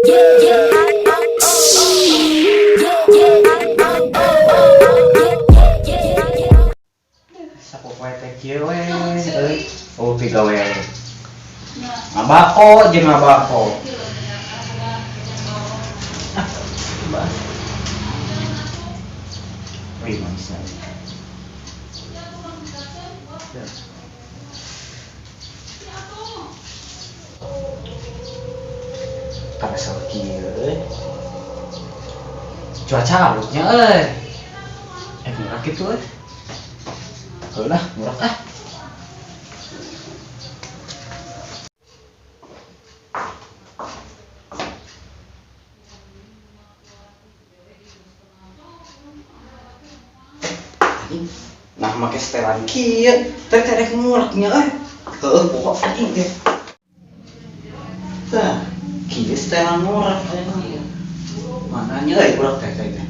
Sapo poe teh kieu we euy. Oh pigawe. Ngabako jeung ngabako. Bah. Wih, manisnya. Karena soal kieu euy. Cuaca alutnya euy. Murah kitu euy. Heulah, murah ah. Nah, make setelan kieu, teh terek murahnya euy. Heuh, pokok anjing teh. Tah, kieu setelan murah anjing. Mananya euy murah teh teh.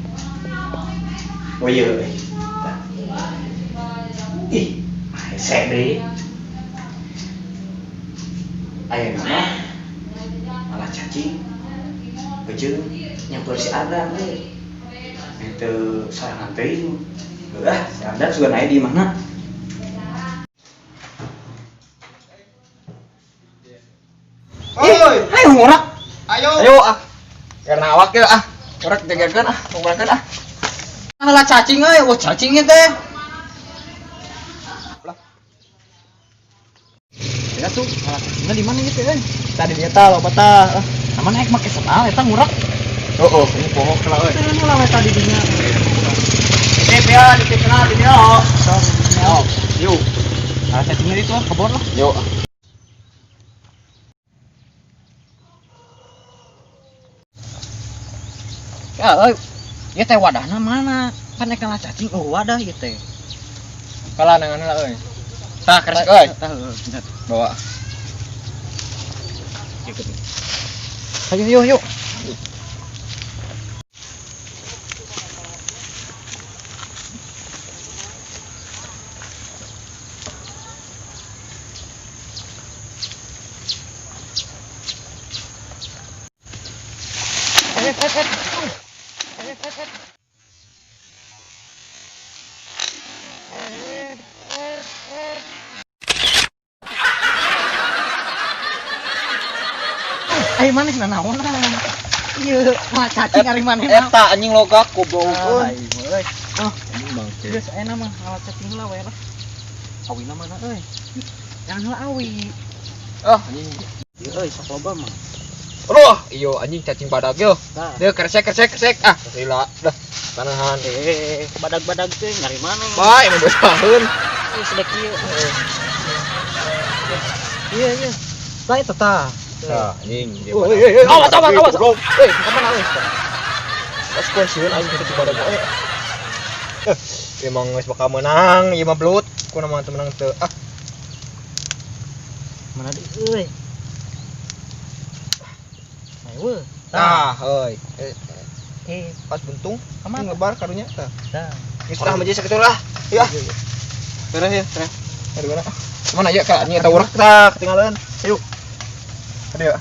Oh iya euy. Tah. Ih, hese deui. Ayeuna mah malah cacing. Bejeung nyampur si Ardan euy. Itu sorangan teuing. Udah, si Ardan juga naik di mana? Oi, Ayo ngurak. ayo ah. Karena awak ya ah. Ngurak jagakeun ah, ngumpulkeun ah. Lah cacing euy, wah cacing ieu teh. Ya tuh, malah cacingnya di mana gitu euy? Tadi dia tah loba tah. Aman naik make sendal eta ngurak. Oh, ini pohon lah euy. Teh lah we tadi dinya. Titip ya, titip kenal di dia. Sok. Oh, yuk. Nah, cacingnya itu kebor lah. Yuk. Ya euy. Ieu teh wadahna mana? Kan nek kana cacing wadah ieu teh. Kalah dengan lah euy. Tah, keres euy. Tah, bener. Bawa. Ayo yuk yuk. Ayo mana sih naon lah. Ieu mah cacing ari maneh mah. Eta anjing logak goblok. Ai euy. Oh, Anjing bangke. geus ayeuna mah alat cacing heula we lah. Awina mana euy? Yang heula awi. Oh, anjing. Ieu euy sok loba mah. Aduh, iyo anjing cacing badag yo. Tah. Dia kresek. Ah, gila. Dah. Panahan. Badag-badag teh nyari mana? Bae, emang besaheun. Geus sedek ieu. Iya. Lah eta tah. Nah, anjing dia. Awas. Euy, kemana euy? Pas gua sieun anjing cacing badag bae. Emang geus bakal menang, ieu mah blut. Kunaon mah menang teu. Ah, Mana di euy? Ayo. tah, euy. Pas Buntung, Aman. ngebar karunya tah. Tah. Geus tah menjadi sakitu lah. Ya. Terus ya, terus. Aduh mana? Mana ya Kak? Nya eta urak tah ketinggalan. Ayo. Aduh.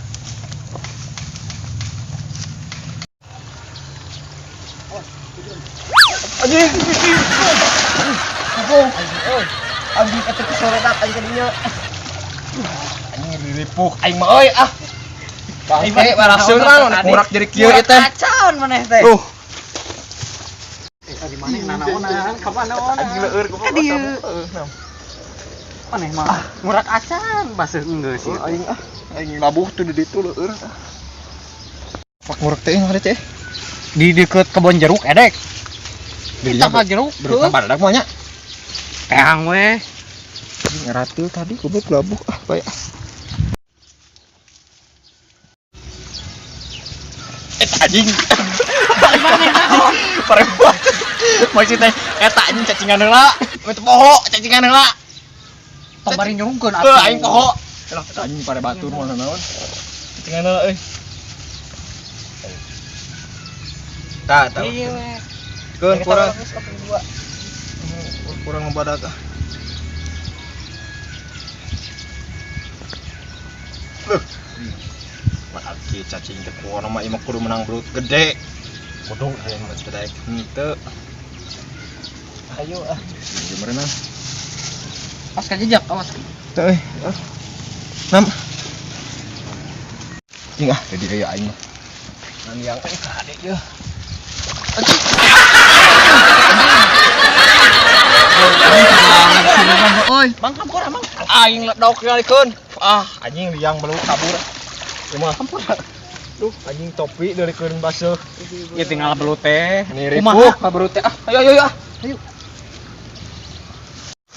Anjing. Aduh. Anjing eta kesoretat anjing kadinya. Anjing diripuk aing mah euy ah. Bangke baraseun lah urak jadi kieu ieu teh. Kacaun maneh teh. Di mana nanaonan? Ka mana ona? Anjing leueur goblok. Maneh mah ngurak acan baseuh geus ieu. Aing labuh tuh di ditu leueur. Pak ngurak teh ngade teh. Di deket kebon jeruk edek. Kita ka jeruk. Berupa badak mah nya. Teang we. Ngaratil tadi goblok labuh ah bae. Anjing. Maneh naon? Parempat. Maksud teh eta anjing cacingan heula. Eta poho cacingan heula. Pambari nyurungkeun Heuh aing poho. Lah anjing pada batur mah naon. Cacingan heula euy. Tah, tah. Iya we. Keun kurang ngebadag ah. Loh. Lagi cacing teh kuona mah imah kudu menang belut gede. Kudu yang teh henteu. Ayo ah. Gimana? Pas ka jejak awas. Teu euy. Nam. Cing ah jadi aya aing mah. Nan yang kade ye. Oi, Bang Hampura, Bang. Aing ledok ngalikeun. Ah, anjing liang belut kabur. Kumaha? Hampura. Duh, anjing topi dari keun baseuh. Ya tinggal belut teh. Ini ripuh kabur teh. Ah, ayo. Ayo.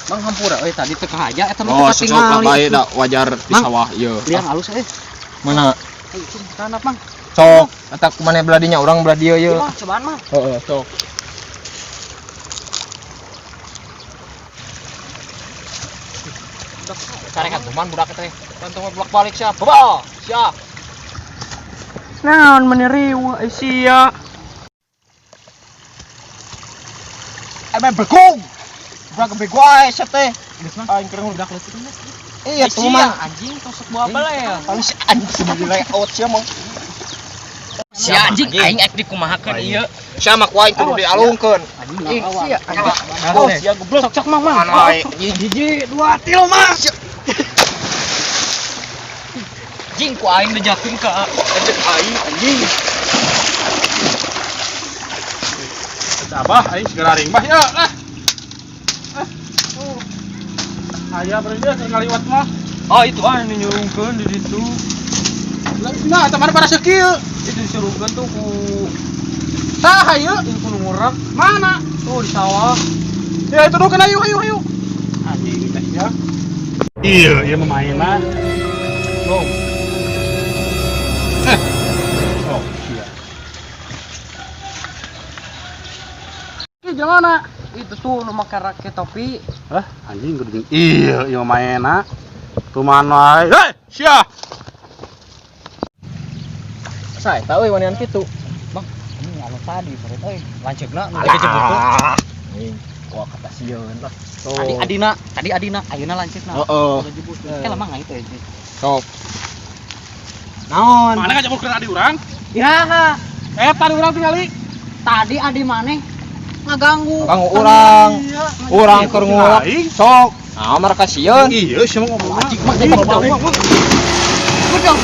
Bang Hampura, tadi teu kahaja eta Oh, sok bae da wajar di sawah ieu. Liang alus Mana? Ayo, kana, Bang. Sok, eta kumaneh beladinya urang belah dieu ieu. Mah, cobaan mah. Heeh, sok. Sarekat kuman budak teh. Bantu bolak balik sia. Baba, sia. Naon meneriu sia. Main bergong. Budak bego ae sia teh. Aing keur budak leutik. Iya, tuh mah anjing tosok bawa bala ya. paling si anjing di layout sia mah. Si anjing aing ek dikumahakeun ieu. Sia mah ku aing kudu dialungkeun. Ih, sia. Oh, sia goblok. Cok mang. Mana aing Hiji, 2, 3 mah. Jing ku aing dijakeun ka aing anjing. Abah aing segera ring bah ya lah. Aya bener ngaliwat mah. Oh, itu ini nyurungkeun di ditu. Nah, teman pada sekieu. Itu disuruhkeun tuh ku Tah ayeuna. itu ku ngurep Mana? tuh di sawah. Ya itu dong ayo. Anjing teh ya. Iya memainna. Oh. Oh, iya. Gimana? Itu tuh nu make raket topi. Hah, anjing gede. Iya mainna. Tuman wae. Hei, sia. Saya tahu wanian kitu. Bang, ini anu tadi sore euy. Lanceukna nu dijebutkeun. Anjing, gua kata sieun lah. Tadi Adina, ayeuna lanceukna. Heeh. Teh lemah itu ya. Sok. Naon? Mana ngajabulkeun adi urang? Iraha. Tadi urang tingali. Tadi adi maneh ngaganggu. Kanggo urang. Iya. Urang keur ngulak. Aing. Sok. Ah, mareka sieun. Iya, sih mau ngomong. Anjing mah. Betul.